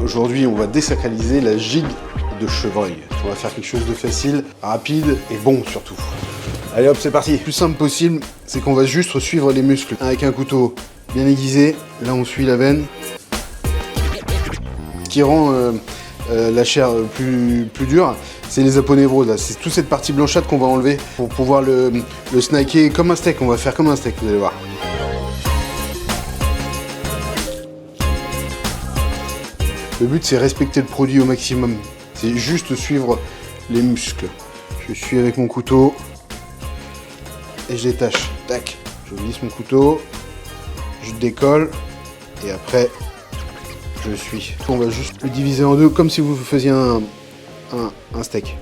Aujourd'hui, on va désacraliser la gigue de chevreuil. On va faire quelque chose de facile, rapide et bon surtout. Allez hop, c'est parti. Le plus simple possible, c'est qu'on va juste suivre les muscles avec un couteau bien aiguisé. Là, on suit la veine. Ce qui rend la chair plus dure, c'est les aponévroses. C'est toute cette partie blanchâtre qu'on va enlever pour pouvoir le snacker comme un steak. On va faire comme un steak, vous allez voir. Le but, c'est respecter le produit au maximum. C'est juste suivre les muscles. Je suis avec mon couteau et je détache. Tac, je glisse mon couteau, je décolle et après, je suis. On va juste le diviser en deux comme si vous faisiez un steak.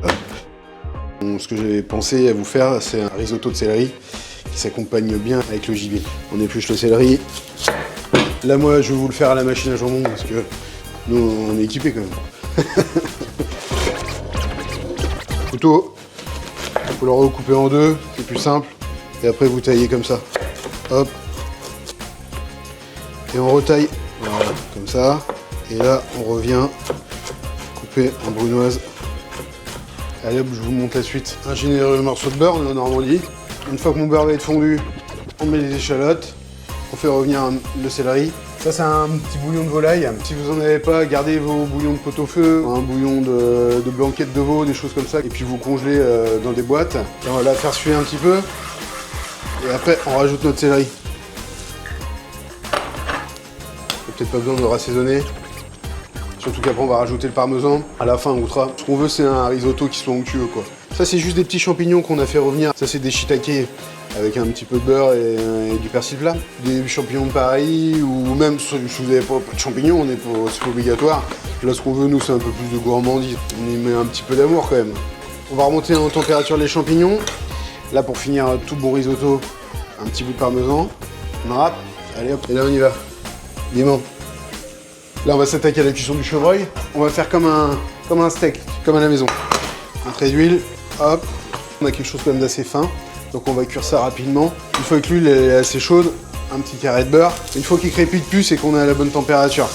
Hop. Bon, ce que j'avais pensé à vous faire, c'est un risotto de céleri qui s'accompagne bien avec le gibier. On épluche le céleri. Là, moi, je vais vous le faire à la machine à jambon parce que nous, on est équipés quand même. Couteau, il faut le recouper en deux, c'est plus simple. Et après, vous taillez comme ça. Hop. Et on retaille, voilà, comme ça. Et là, on revient couper en brunoise. Allez hop, je vous montre la suite. Un généreux morceau de beurre, on est en Normandie. Une fois que mon beurre va être fondu, on met les échalotes. On fait revenir le céleri. Ça, c'est un petit bouillon de volaille. Si vous n'en avez pas, gardez vos bouillons de pot-au-feu, un bouillon de blanquette de veau, des choses comme ça. Et puis vous congelez dans des boîtes. Et on va la faire suer un petit peu. Et après, on rajoute notre céleri. Peut-être pas besoin de rassaisonner. Surtout qu'après, on va rajouter le parmesan. À la fin, on goûtera. Ce qu'on veut, c'est un risotto qui soit onctueux, quoi. Ça, c'est juste des petits champignons qu'on a fait revenir. Ça, c'est des shiitake avec un petit peu de beurre et du persil plat. Des champignons de Paris, ou même si vous n'avez pas de champignons, c'est pas obligatoire. Là, ce qu'on veut, nous, c'est un peu plus de gourmandise. On y met un petit peu d'amour quand même. On va remonter en température les champignons. Là, pour finir tout bon risotto, un petit bout de parmesan. On râpe. Allez hop, et là, on y va. Gaiement. Là, on va s'attaquer à la cuisson du chevreuil. On va faire comme un steak, comme à la maison. Un trait d'huile, hop. On a quelque chose quand même d'assez fin. Donc on va cuire ça rapidement. Une fois que l'huile est assez chaude, un petit carré de beurre. Une fois qu'il crépite plus, c'est qu'on est à la bonne température.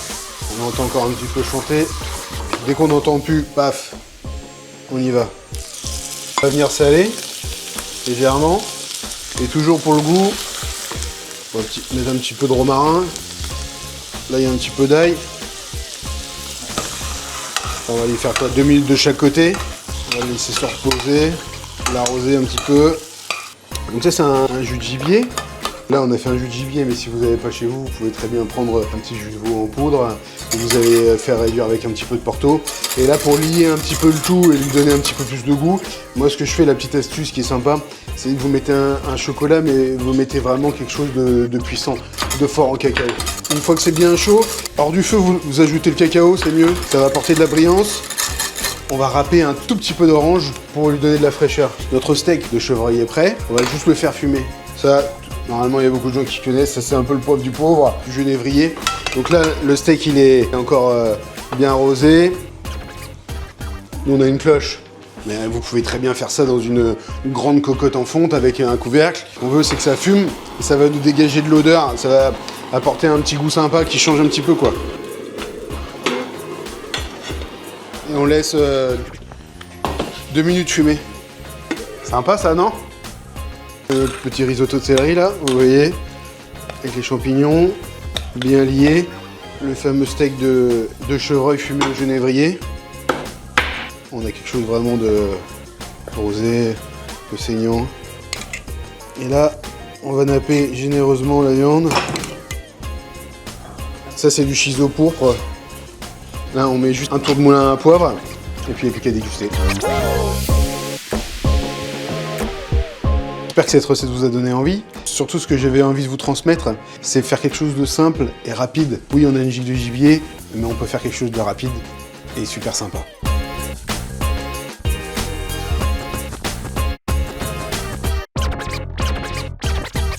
On entend encore un petit peu chanter. Dès qu'on n'entend plus, paf, on y va. On va venir saler, légèrement. Et toujours pour le goût, on va mettre un petit peu de romarin. Là, il y a un petit peu d'ail. On va lui faire 2 minutes de chaque côté. On va le laisser se reposer, l'arroser un petit peu. Donc ça, c'est un jus de gibier. Là, on a fait un jus de gibier, mais si vous n'avez pas chez vous, vous pouvez très bien prendre un petit jus de veau en poudre que vous allez faire réduire avec un petit peu de Porto. Et là, pour lier un petit peu le tout et lui donner un petit peu plus de goût, moi, ce que je fais, la petite astuce qui est sympa, c'est que vous mettez un chocolat, mais vous mettez vraiment quelque chose de puissant, de fort en cacao. Une fois que c'est bien chaud, hors du feu, vous ajoutez le cacao, c'est mieux. Ça va apporter de la brillance. On va râper un tout petit peu d'orange pour lui donner de la fraîcheur. Notre steak de chevreuil est prêt. On va juste le faire fumer. Ça, normalement, il y a beaucoup de gens qui connaissent. Ça, c'est un peu le poivre du pauvre, du genévrier. Donc là, le steak, il est encore bien rosé. Nous, on a une cloche. Mais vous pouvez très bien faire ça dans une grande cocotte en fonte avec un couvercle. Ce qu'on veut, c'est que ça fume. Et ça va nous dégager de l'odeur. Ça va apporter un petit goût sympa qui change un petit peu, quoi. Et on laisse 2 minutes fumer. Sympa ça, non? Le petit risotto de céleri là, vous voyez, avec les champignons bien liés. Le fameux steak de chevreuil fumé au genévrier. On a quelque chose vraiment de rosé, de saignant. Et là, on va napper généreusement la viande. Ça, c'est du chiso pourpre. Là, on met juste un tour de moulin à poivre, et puis il n'y a plus qu'à déguster. J'espère que cette recette vous a donné envie. Surtout, ce que j'avais envie de vous transmettre, c'est faire quelque chose de simple et rapide. Oui, on a une gigue de gibier, mais on peut faire quelque chose de rapide et super sympa.